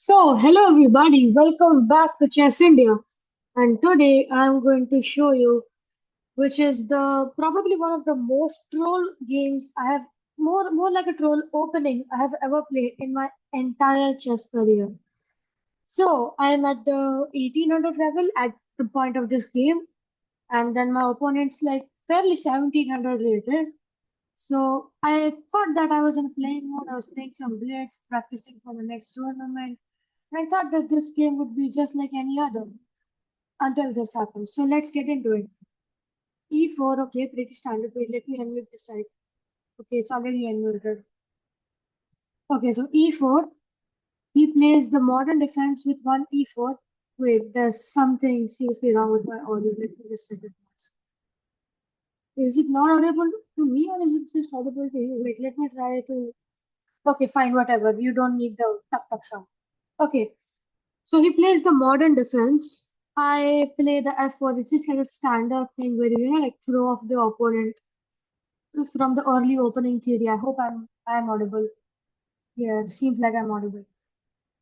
Hello everybody, welcome back to Chess India. And today I'm going to show you, which is the probably one of the most troll games I have, more like a troll opening I have ever played in my entire chess career. So I'm at the 1800 level at the point of this game, and then my opponent's like fairly 1700 rated. So I thought that I was in playing mode. I was playing some blitz, practicing for the next tournament. I thought that this game would be just like any other until this happens. So let's get into it. E4, okay, pretty standard. Wait, let me unmute this side. Okay, it's already unmuted. Okay, so E4, he plays the modern defense with one E4. Wait, there's something seriously wrong with my audio. Let me just set it once. Is it not audible to me or is it just audible to you? Wait, let me try to. Okay, fine, whatever. You don't need the tuck tuck sound. Okay, so he plays the modern defense. I play the F4. It's just like a standard thing where like throw off the opponent from the early opening theory. I hope I'm audible. Yeah, it seems like I'm audible.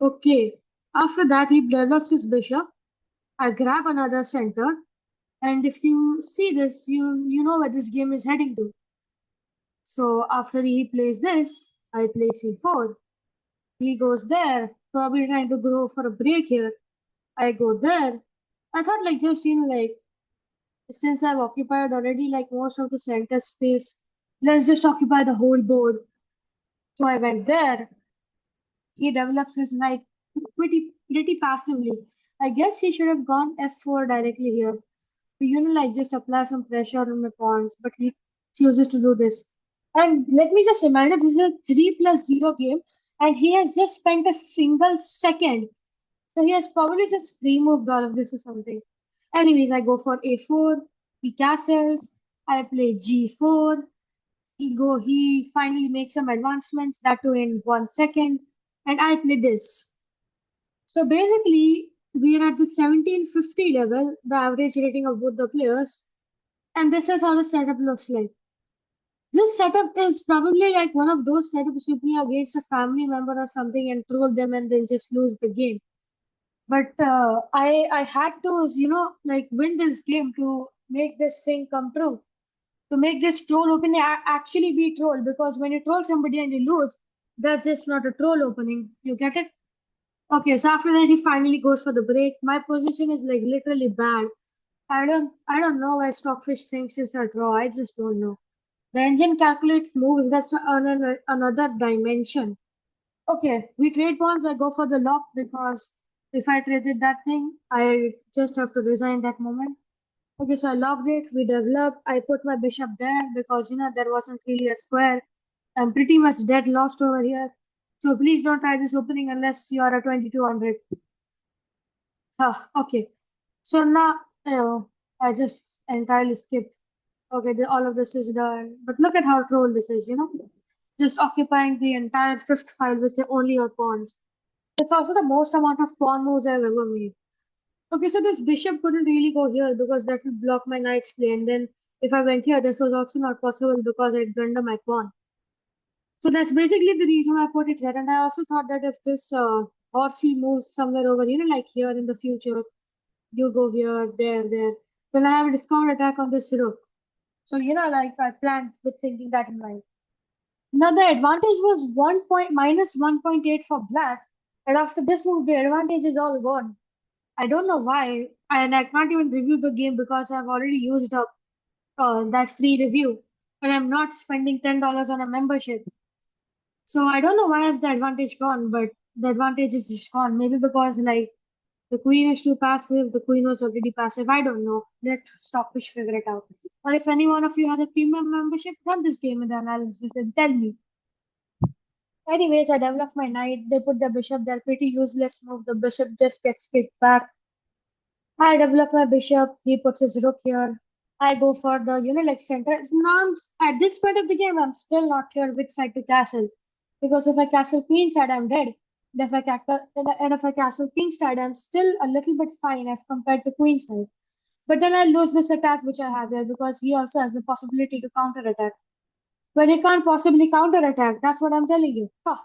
Okay. After that, he develops his bishop. I grab another center, and if you see this, you know where this game is heading to. So after he plays this, I play c4. He goes there, probably trying to go for a break here. I go there. I thought like just like since I've occupied already like most of the center space, let's just occupy the whole board. So I went there. He developed his knight pretty passively. I guess he should have gone f4 directly here. Like just apply some pressure on my pawns, but he chooses to do this. And let me just remind you, this is a 3+0 game, and he has just spent a single second. So he has probably just pre-moved all of this or something. Anyways, I go for a4, he castles, I play g4, he finally makes some advancements, that too in 1 second, and I play this. So basically, we are at the 1750 level, the average rating of both the players, and this is how the setup looks like. This setup is probably like one of those setups you play against a family member or something and troll them and then just lose the game. But I had to like win this game to make this thing come true. To make this troll opening actually be troll, because when you troll somebody and you lose, that's just not a troll opening. You get it? Okay, so after that he finally goes for the break. My position is like literally bad. I don't know why Stockfish thinks it's a draw. I just don't know. The engine calculates moves. That's on another dimension. Okay, we trade bonds. I go for the lock because if I traded that thing, I just have to resign that moment. Okay, so I locked it. We developed. I put my bishop there because there wasn't really a square. I'm pretty much dead lost over here. So please don't try this opening unless you are a 2200. Okay. So now, I just entirely skipped. Okay, all of this is done. But look at how troll this is. Just occupying the entire fifth file with only your pawns. It's also the most amount of pawn moves I've ever made. Okay, so this bishop couldn't really go here because that would block my knight's play. And then if I went here, this was also not possible because I'd blunder my pawn. So that's basically the reason I put it here. And I also thought that if this horsey moves somewhere over, like here in the future, you go here, there, then I have a discovered attack on this rook. So, like I planned with thinking that in mind. Now the advantage was 1 point minus 1.8 for black. And after this move, the advantage is all gone. I don't know why, and I can't even review the game because I've already used up that free review, and I'm not spending $10 on a membership. So I don't know why is the advantage gone, but the advantage is just gone. Maybe because like the queen is too passive, the queen was already passive. I don't know. Let Stockfish figure it out. Or if any one of you has a premium membership, run this game in the analysis and tell me. Anyways, I developed my knight. They put the bishop there. Pretty useless move. The bishop just gets kicked back. I develop my bishop. He puts his rook here. I go for the, like center. So now at this point of the game, I'm still not sure which side to castle. Because if I castle queen side, I'm dead. And if I castle king side, I'm still a little bit fine as compared to queen side. But then I lose this attack which I have here because he also has the possibility to counter attack. But he can't possibly counter attack. That's what I'm telling you. Huh.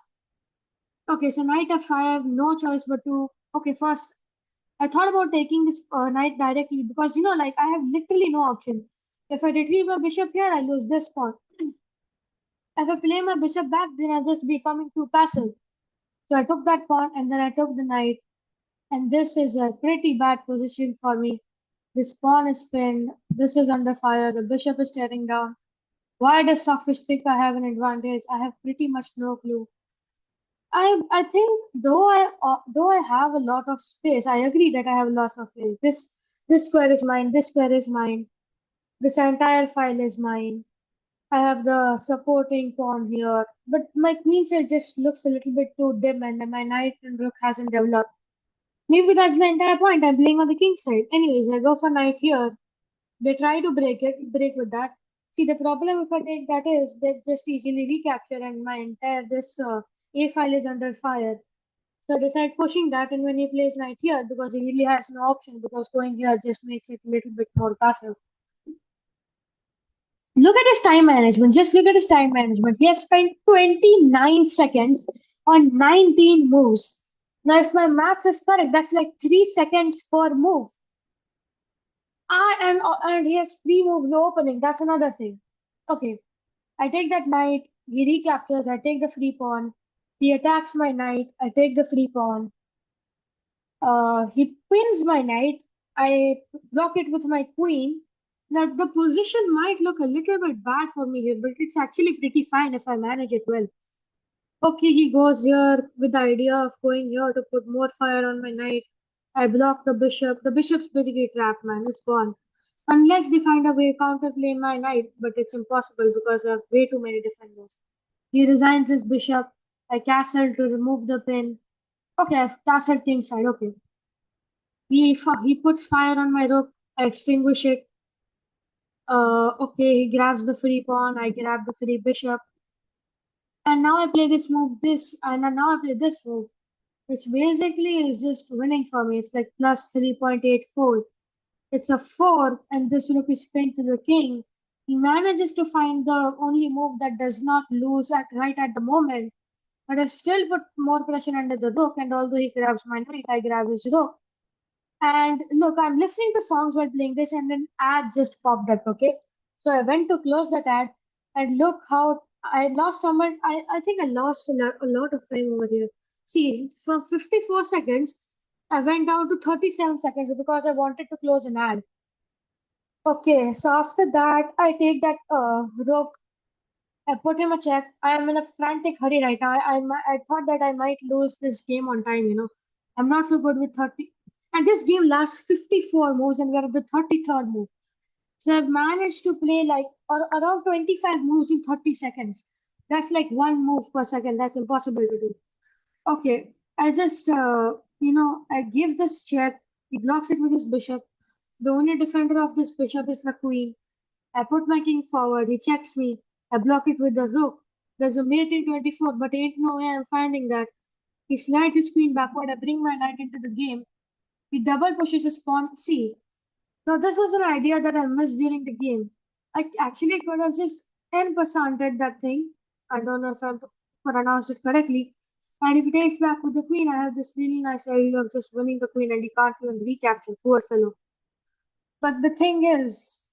Okay, so knight f5, no choice but to. Okay, first I thought about taking this knight directly because like I have literally no option. If I retrieve my bishop here, I lose this pawn. If I play my bishop back, then I'll just be becoming too passive. So I took that pawn and then I took the knight, and this is a pretty bad position for me. This pawn is pinned. This is under fire. The bishop is staring down. Why does Sophish think I have an advantage? I have pretty much no clue. I think though I have a lot of space, I agree that I have lots of space. This square is mine. This square is mine. This entire file is mine. I have the supporting pawn here, but my queen side just looks a little bit too dim, and my knight and rook hasn't developed. Maybe that's the entire point. I'm playing on the king side. Anyways, I go for knight here. They try to break with that. See, the problem if I take that is they just easily recapture, and my entire this a file is under fire. So I decide pushing that, and when he plays knight here, because he really has no option, because going here just makes it a little bit more passive. Look at his time management. Just look at his time management. He has spent 29 seconds on 19 moves. Now, if my maths is correct, that's like 3 seconds per move. And he has 3 moves opening. That's another thing. Okay, I take that knight. He recaptures. I take the free pawn. He attacks my knight. I take the free pawn. He pins my knight. I block it with my queen. Now, the position might look a little bit bad for me here, but it's actually pretty fine if I manage it well. Okay, he goes here with the idea of going here to put more fire on my knight. I block the bishop. The bishop's basically trapped, man. It's gone. Unless they find a way to counterplay my knight, but it's impossible because I have way too many defenders. He resigns his bishop. I castle to remove the pin. Okay, I've castled king side. Okay. He puts fire on my rook. I extinguish it. Okay, he grabs the free pawn. I grab the free bishop. And now I play this move, and then now I play this move, which basically is just winning for me. It's like plus 3.84. It's a 4, and this rook is pinned to the king. He manages to find the only move that does not lose right at the moment, but I still put more pressure under the rook, and although he grabs my knight, I grab his rook. And look, I'm listening to songs while playing this, and then ad just popped up. Okay, so I went to close that ad, and look how I lost so much. I think I lost a lot of time over here. See, from 54 seconds, I went down to 37 seconds because I wanted to close an ad. Okay, so after that, I take that rook. I put him a check. I am in a frantic hurry right now. I thought that I might lose this game on time. I'm not so good with 30. And this game lasts 54 moves, and we're at the 33rd move. So I've managed to play like around 25 moves in 30 seconds. That's like one move per second. That's impossible to do. Okay, I just, I give this check. He blocks it with his bishop. The only defender of this bishop is the queen. I put my king forward. He checks me. I block it with the rook. There's a mate in 24, but ain't no way I'm finding that. He slides his queen backward. I bring my knight into the game. He double pushes his pawn c. Now, this was an idea that I missed during the game. I actually could have just n%ed that thing. I don't know if I pronounced it correctly. And if he takes back with the queen, I have this really nice idea of just winning the queen and he can't even recapture. Poor fellow. But the thing is,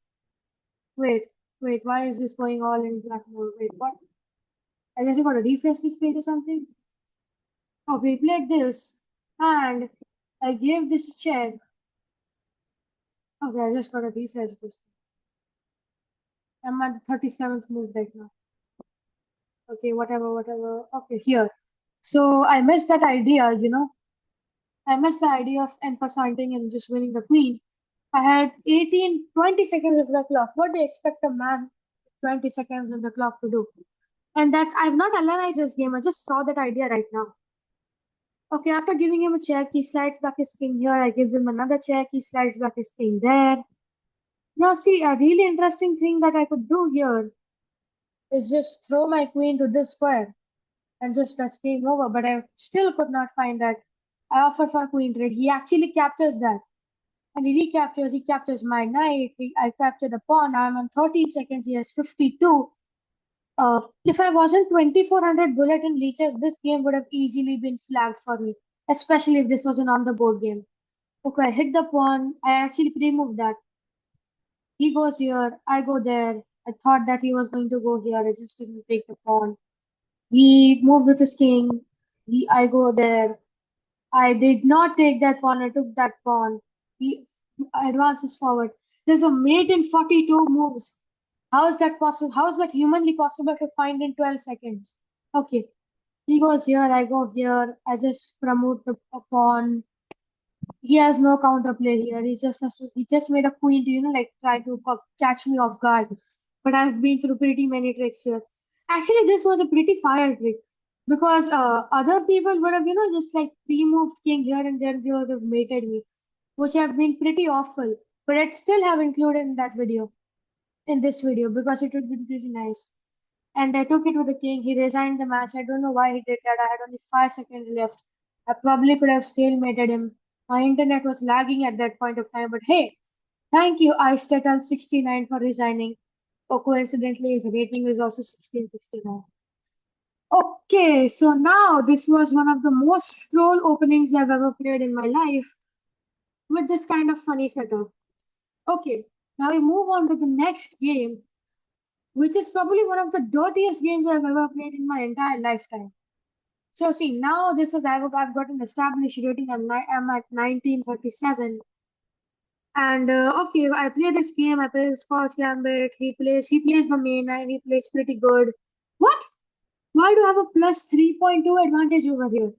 wait, why is this going all in black mode? Wait, what? I guess I gotta refresh this page or something. Okay, played this, and I gave this check. Okay, I just gotta refresh this. I'm at the 37th move right now. Okay, whatever. Okay, here. So I missed that idea. I missed the idea of en-passanting and just winning the queen. I had 18, 20 seconds of the clock. What do you expect a man 20 seconds on the clock to do? And that I've not analyzed this game. I just saw that idea right now. Okay, after giving him a check, he slides back his king here. I give him another check. He slides back his king there. Now, see, a really interesting thing that I could do here is just throw my queen to this square and just that's game over. But I still could not find that. I offer for queen trade. He actually captures that. And he captures my knight. I capture the pawn. I'm on 13 seconds. He has 52. If I wasn't 2400 bulletin leeches, this game would have easily been flagged for me, especially if this was an on the board game. Okay, I hit the pawn. I actually pre-moved that. He goes here, I go there. I thought that he was going to go here. I just didn't take the pawn. He moved with his king. I go there. I did not take that pawn. I took that pawn. He advances forward. There's a mate in 42 moves. How is that possible? How is that humanly possible to find in 12 seconds? Okay. He goes here, I go here. I just promote the pawn. He has no counterplay here. He just made a queen to, like try to catch me off guard. But I've been through pretty many tricks here. Actually, this was a pretty fire trick because other people would have, just like pre-moved king here and there, they would have mated me, which have been pretty awful. But I'd still have included in this video, because it would be pretty nice. And I took it with the king. He resigned the match. I don't know why he did that. I had only 5 seconds left. I probably could have stalemated him. My internet was lagging at that point of time. But hey, thank you, Icetetal69, for resigning. Oh, coincidentally, his rating is also 1669. Okay, so now this was one of the most troll openings I've ever played in my life with this kind of funny setup. Okay, now we move on to the next game, which is probably one of the dirtiest games I've ever played in my entire lifetime. So see, now this is I've got an established rating. I'm at 1937. And okay, I play this game. I play Scotch Gambit. He plays the main and he plays pretty good. What? Why do I have a plus 3.2 advantage over here?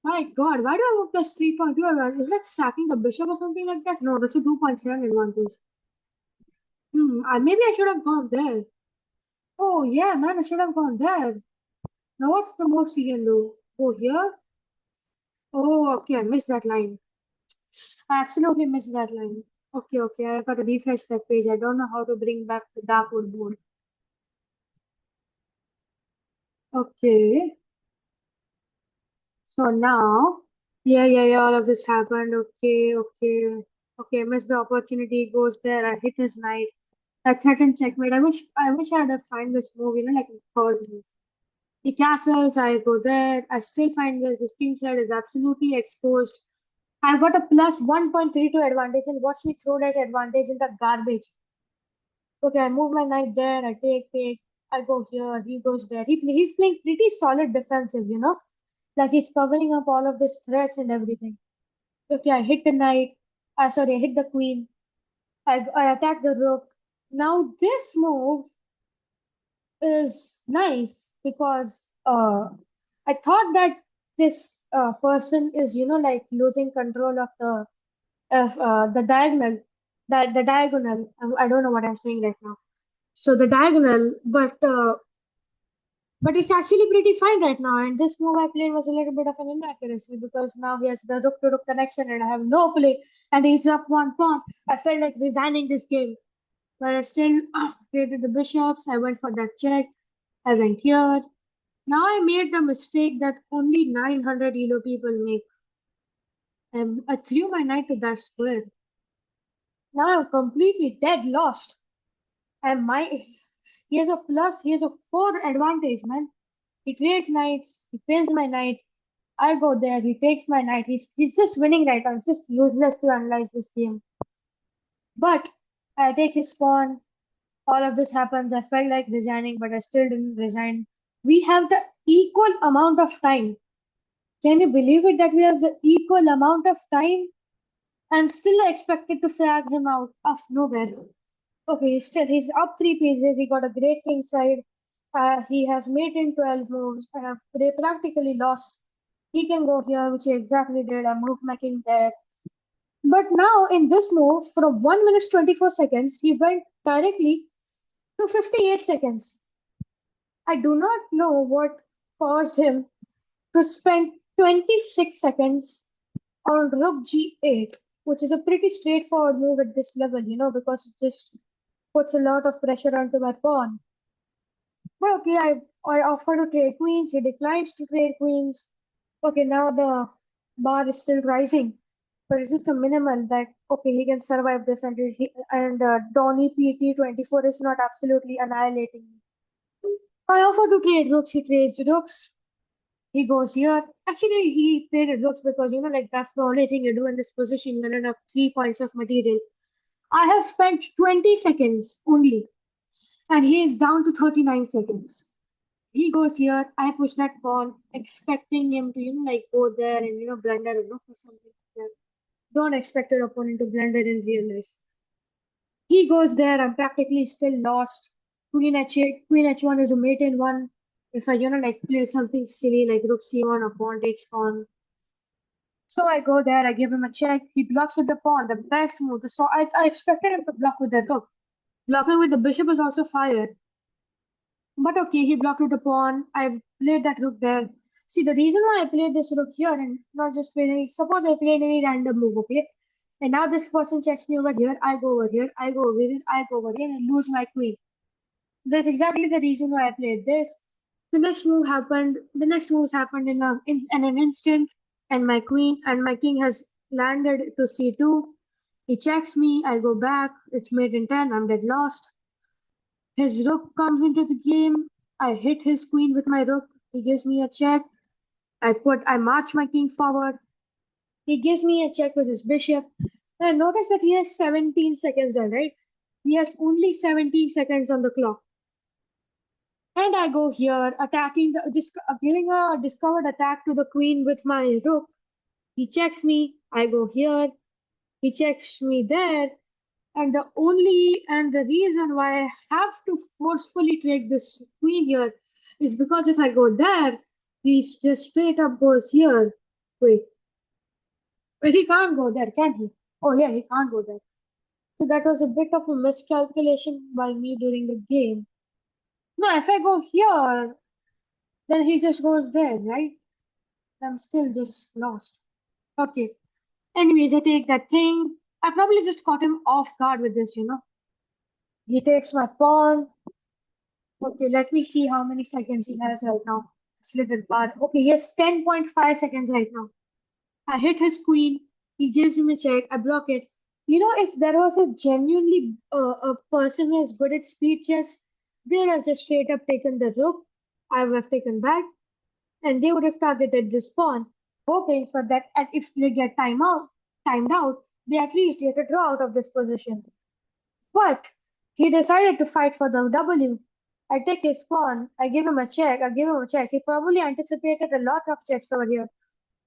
My God, why do I have a plus 3.2 advantage? Is that sacking the bishop or something like that? No, that's a 2.7 advantage. Maybe I should have gone there. Oh yeah, man, I should have gone there. Now what's the most you can do? Go here? Oh, okay, I missed that line. I absolutely missed that line. Okay, okay, I gotta refresh that page. I don't know how to bring back the Darkwood board. Okay, so now, yeah, all of this happened. Okay, missed the opportunity. Goes there. I hit his knight. I threatened checkmate. I wish I had have find this move. Like in third move. He castles. I go there. I still find this. His king side is absolutely exposed. I got a plus 1.32 advantage, and watch me throw that advantage in the garbage. Okay, I move my knight there. I take. I go here. He goes there. He's playing pretty solid defensive. Like he's covering up all of these threats and everything. Okay, I hit the knight. Sorry, I hit the queen. I attack the rook. Now this move is nice because I thought that this person is like losing control of the diagonal, the diagonal. I don't know what I'm saying right now. So the diagonal, but it's actually pretty fine right now. And this move I played was a little bit of an inaccuracy because now he has the rook to rook connection and I have no play and he's up one pawn. I felt like resigning this game, but I still created the bishops. I went for that check. I went here. Now I made the mistake that only 900 ELO people make. I threw my knight to that square. Now I'm completely dead lost. And he has a 4 advantage, man. He trades knights, he pins my knight. I go there, he takes my knight. He's just winning right now. It's just useless to analyze this game. But I take his pawn. All of this happens. I felt like resigning, but I still didn't resign. We have the equal amount of time. Can you believe it that we have the equal amount of time and still I expected to flag him out of nowhere? Okay, he's up 3 pieces. He got a great king side. He has mate in 12 moves. They practically lost. He can go here, which he exactly did. I moved my king there. But now in this move, from 1 minute 24 seconds, he went directly to 58 seconds. I do not know what caused him to spend 26 seconds on rook g8, which is a pretty straightforward move at this level, because it just puts a lot of pressure onto my pawn. But okay, I offer to trade queens. He declines to trade queens. Okay, now the bar is still rising, but it's just a minimal that okay he can survive this and Donny PT24 is not absolutely annihilating me. I offer to trade rooks. He trades rooks. He goes here. Actually, he traded rooks because, like that's the only thing you do in this position when you have 3 points of material. I have spent 20 seconds only, and he is down to 39 seconds. He goes here. I push that pawn, expecting him to, go there and, blunder a rook or something like that. Don't expect your opponent to blunder in real life. He goes there. I'm practically still lost. Queen h8, queen h1 is a mate in one. If I, play something silly like rook c1 or pawn takes pawn. So I go there, I give him a check. He blocks with the pawn, the best move. So I expected him to block with the rook. Blocking with the bishop is also fire. But okay, he blocked with the pawn. I played that rook there. See, the reason why I played this rook here and not just played any, suppose I played any random move, okay? And now this person checks me over here, I go over here, I go over here, I go over here, and lose my queen. That's exactly the reason why I played this. The next moves happened in an instant, and my king has landed to c2. He checks me, I go back, it's mate in 10, I'm dead lost. His rook comes into the game, I hit his queen with my rook, he gives me a check, I march my king forward, he gives me a check with his bishop. And notice that he has 17 seconds, alright? He has only 17 seconds on the clock. And I go here, giving a discovered attack to the queen with my rook. He checks me. I go here. He checks me there. And the reason why I have to forcefully take this queen here is because if I go there, he just straight up goes here. Wait, but he can't go there, can he? Oh yeah, he can't go there. So that was a bit of a miscalculation by me during the game. No, if I go here, then he just goes there, right? I'm still just lost. Okay. Anyways, I take that thing. I probably just caught him off guard with this. He takes my pawn. Okay, let me see how many seconds he has right now. It's little bar. Okay, he has 10.5 seconds right now. I hit his queen. He gives him a check. I block it. If there was a genuinely a person who is good at speed chess, they would have just straight up taken the rook. I would have taken back, and they would have targeted this pawn, hoping for that. And if they get timed out, they at least get a draw out of this position. But he decided to fight for the W. I take his pawn. I give him a check. I give him a check. He probably anticipated a lot of checks over here.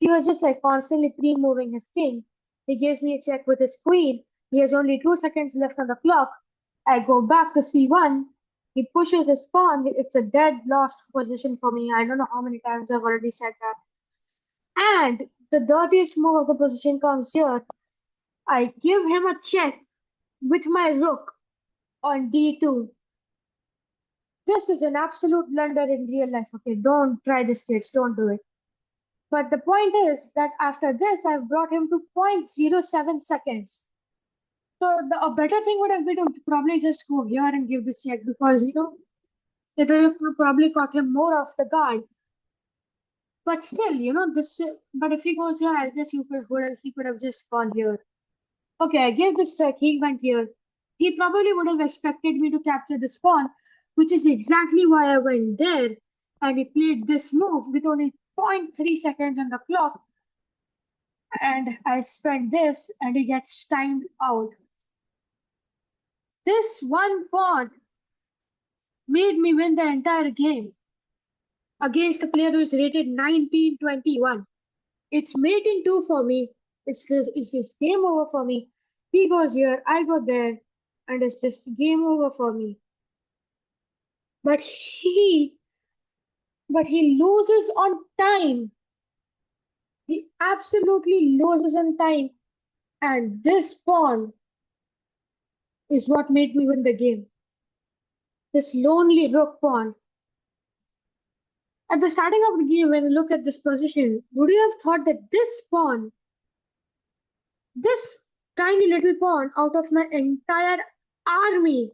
He was just like constantly pre-moving his king. He gives me a check with his queen. He has only 2 seconds left on the clock. I go back to c1. He pushes his pawn. It's a dead lost position for me. I don't know how many times I've already said that. And the dirtiest move of the position comes here. I give him a check with my rook on d2. This is an absolute blunder in real life. Okay, don't try this, kids. Don't do it. But the point is that after this, I've brought him to 0.07 seconds. So a better thing would have been to probably just go here and give this check because, it would have probably caught him more off the guard. But still, but if he goes here, I guess he could have just gone here. Okay, I gave this check, he went here. He probably would have expected me to capture this pawn, which is exactly why I went there. And he played this move with only 0.3 seconds on the clock. And I spent this, and he gets timed out. This one pawn made me win the entire game against a player who is rated 1921. It's mate in two for me. It's just game over for me. He goes here, I go there, and it's just game over for me. But he loses on time. He absolutely loses on time. And this pawn is what made me win the game. This lonely rook pawn. At the starting of the game, when you look at this position, would you have thought that this tiny little pawn out of my entire army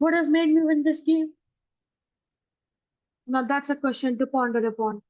would have made me win this game? Now that's a question to ponder upon.